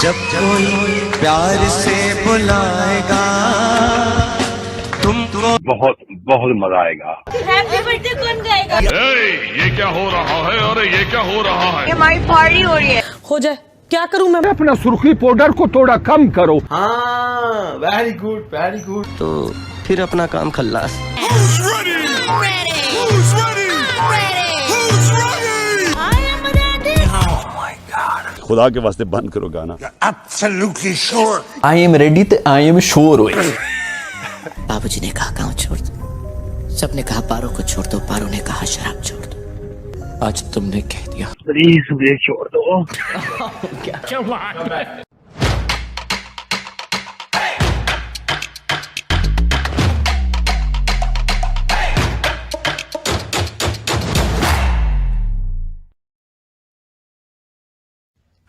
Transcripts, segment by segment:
जब कोई प्यार से बुलाएगा तुमको बहुत बहुत मजा आएगा। हैप्पी बर्थडे कौन गाएगा? ये क्या हो रहा है? अरे ये क्या हो रहा है? हमारी पार्टी हो रही है। हो जाए, क्या करूं मैं? अपना सुर्खी पाउडर को थोड़ा कम करो। हाँ, वेरी गुड वेरी गुड। तो फिर अपना काम खल्लास। खुदा के वास्ते बंद करो गाना। Absolutely sure. I am ready, I am sure. बाबूजी ने कहा गांव छोड़ दो, सबने कहा पारो को छोड़ दो, पारो ने कहा शराब छोड़ दो, आज तुमने कह दिया प्लीज मुझे छोड़ दो।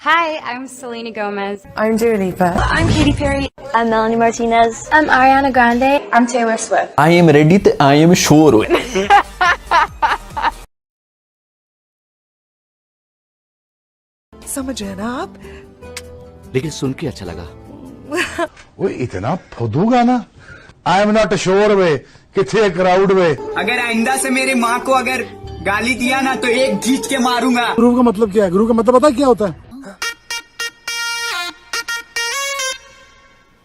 Hi, I'm Selena Gomez. I'm Dua Lipa. I'm Katy Perry. I'm Melanie Martinez. I'm Ariana Grande. I'm Taylor Swift. I am ready, I am sure. समझ रहे ना आप? लेकिन सुन के अच्छा लगा। वो इतना फुदू गाना। I am not sure वे किथे क्राउड वे। अगर आइंदा से मेरी माँ को अगर गाली दिया ना तो एक खींच के मारूंगा। गुरु का मतलब क्या है? गुरु का मतलब पता क्या होता है?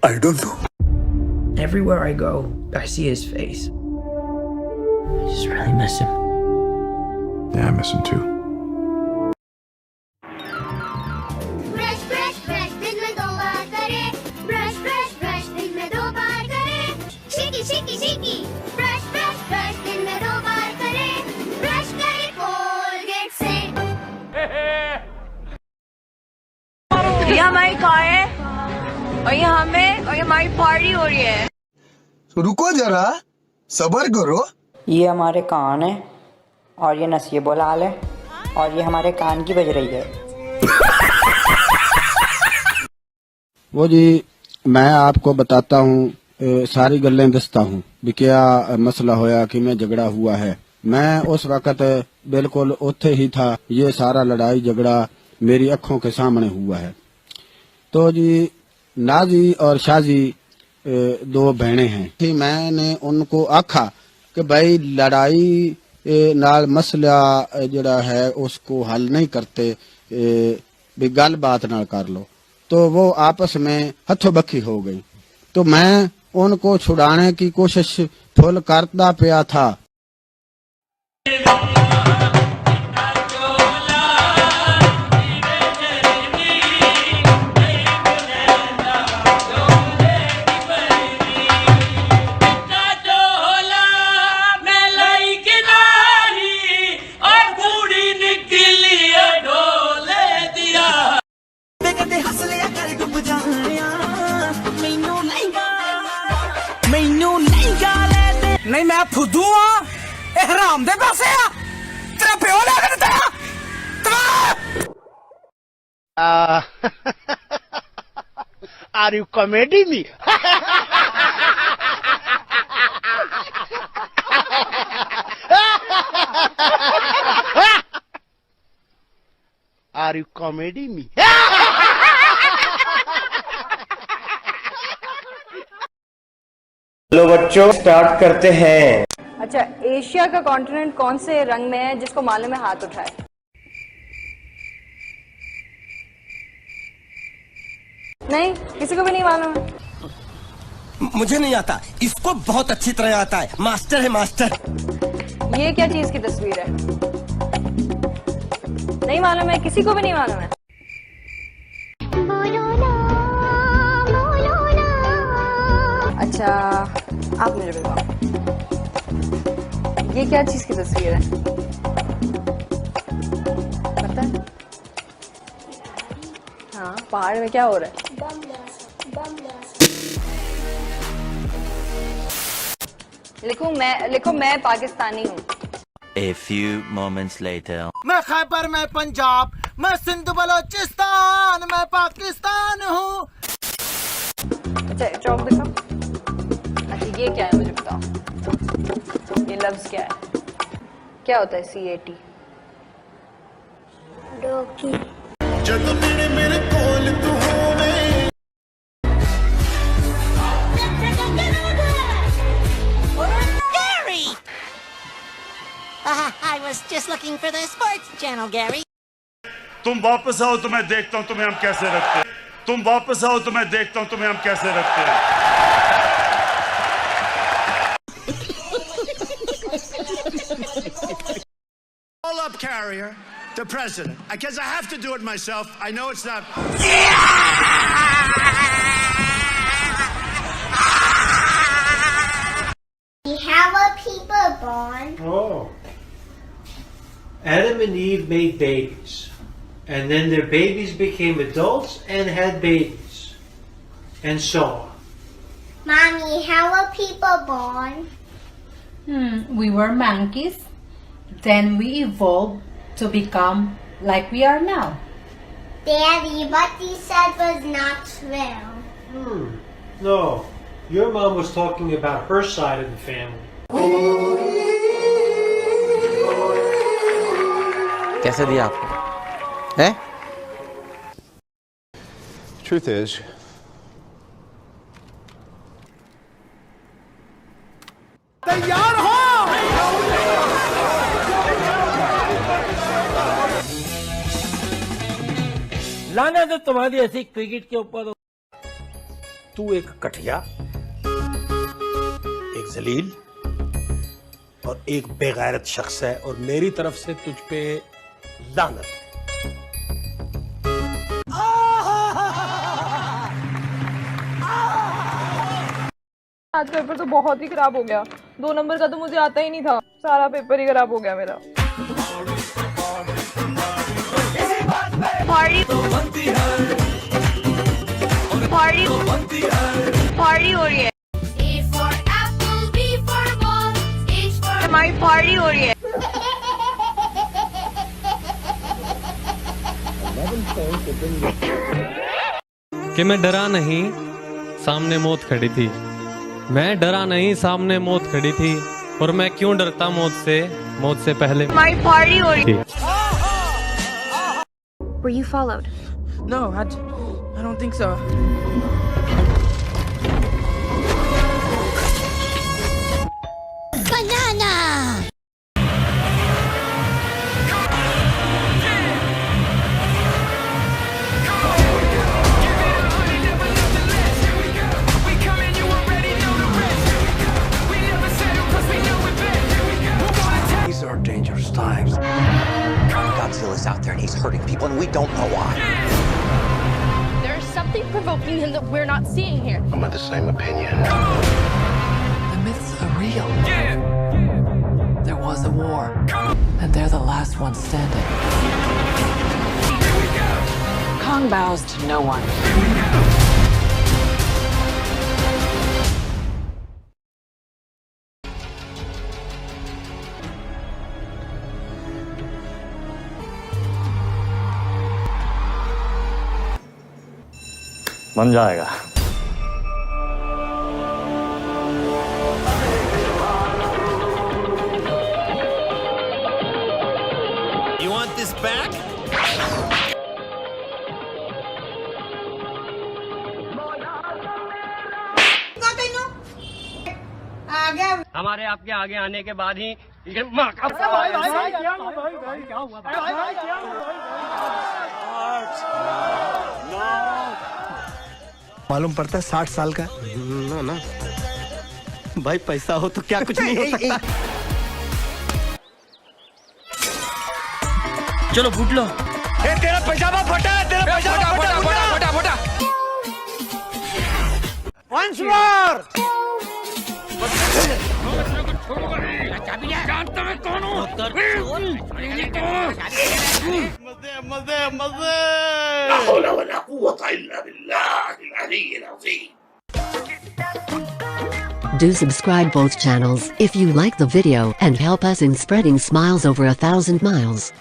I don't know. Everywhere I go, I see his face. I just really miss him. Yeah, I miss him too. Brush brush brush दिन में 2 बार करे, ब्रश ब्रश ब्रश दिन में 2 बार करे, शिकी शिकी शिकी, ब्रश ब्रश ब्रश दिन में 2 बार करे, ब्रश करे कोलगेट से। ये हमारी कार है और ये हमें और ये हमारी पार्टी हो रही है। रुको जरा, सब्र करो। ये हमारे कान है और ये नसीब लाल है और ये हमारे कान की बज रही है। वो जी मैं आपको बताता हूँ सारी गल्लें दसता हूँ भी क्या मसला होया कि मैं झगड़ा हुआ है। मैं उस वक़्त बिल्कुल उत्थे ही था, ये सारा लड़ाई झगड़ा मेरी अखों के सामने हुआ है। तो जी नाजी और शाजी 2 बहनें हैं कि मैंने उनको आखा कि भाई लड़ाई नाल मसला जड़ा है उसको हल नहीं करते, भी गल बात नाल कर लो। तो वो आपस में हथो बखी हो गई। तो मैं उनको छुड़ाने की कोशिश फुल करता पिया था। नहीं मैं फुदू हाँ, हराम दे पैसे आ, तेरा प्यो लेकर दिया। Are you comedy me? Are you comedy me? चलो बच्चों स्टार्ट करते हैं। अच्छा, एशिया का कॉन्टिनेंट कौन से रंग में है? जिसको मालूम है हाथ उठाए। नहीं, किसी को भी नहीं मालूम है। मुझे नहीं आता, इसको बहुत अच्छी तरह आता है, मास्टर है मास्टर। ये क्या चीज की तस्वीर है? नहीं मालूम है, किसी को भी नहीं मालूम है। अच्छा, आप मुझे बताओ, ये क्या चीज की तस्वीर है? पता है? हाँ, पहाड़ में क्या हो रहा है? लिखो मैं पाकिस्तानी हूँ। A few moments later. मैं खैबर, मैं पंजाब, मैं सिंध बलोचिस्तान, मैं पाकिस्तान हूँ। अच्छा, चौक दिखाओ। अच्छा, ये क्या है मुझे बताओ। ये लफ्ज क्या है? क्या होता है CAT? डोकी। जब मेरे कोल तू होवे reporting for the sports channel, Gary. तुम वापस आओ तो मैं देखता हूं तुम्हें हम कैसे रखते हैं तुम वापस आओ तो मैं देखता हूं तुम्हें हम कैसे रखते हैं Call up Carrier, the president. I guess I have to do it myself. I know it's not. How are people born? Oh. Adam and Eve made babies. And then their babies became adults and had babies. And so on. Mommy, how are people born? We were monkeys. Then we evolved to become like we are now. Daddy, what you said was not true. No. Your mom was talking about her side of the family. कैसे दिया आपको हैं? Truth is, लाना तो तुम्हारी ऐसी cricket के ऊपर तू एक कठिया एक जलील और एक बेगैरत शख्स है और मेरी तरफ से तुझ पे लानत आज पेपर तो बहुत ही खराब हो गया 2 नंबर का तो मुझे आता ही नहीं था सारा पेपर ही खराब हो गया मेरा पार्टी हो रही है A for apple, B for ball, H for हमारी पार्टी हो रही है कि मैं डरा नहीं सामने मौत खड़ी थी मैं डरा नहीं सामने मौत खड़ी थी और मैं क्यों डरता मौत से पहले हमारी पार्टी हो रही है Were you followed? No, I don't think so. banana. These are dangerous times. Godzilla's out there and he's hurting people and we don't know why. There's something provoking him that we're not seeing here. I'm of the same opinion. The myths are real. There was a war, and they're the last ones standing. Kong bows to no one. बन जाएगा You want this back? हमारे आपके आगे आने के बाद ही ये माँ का मालूम पड़ता है 60 साल का ना भाई पैसा हो तो क्या कुछ नहीं हो सकता चलो फूट लो तेरा पैजामा फटा है तेरा पैजामा फटा Once more! जानता मैं कौन हूँ Do subscribe both channels if you like the video and help us in spreading smiles over 1,000 miles.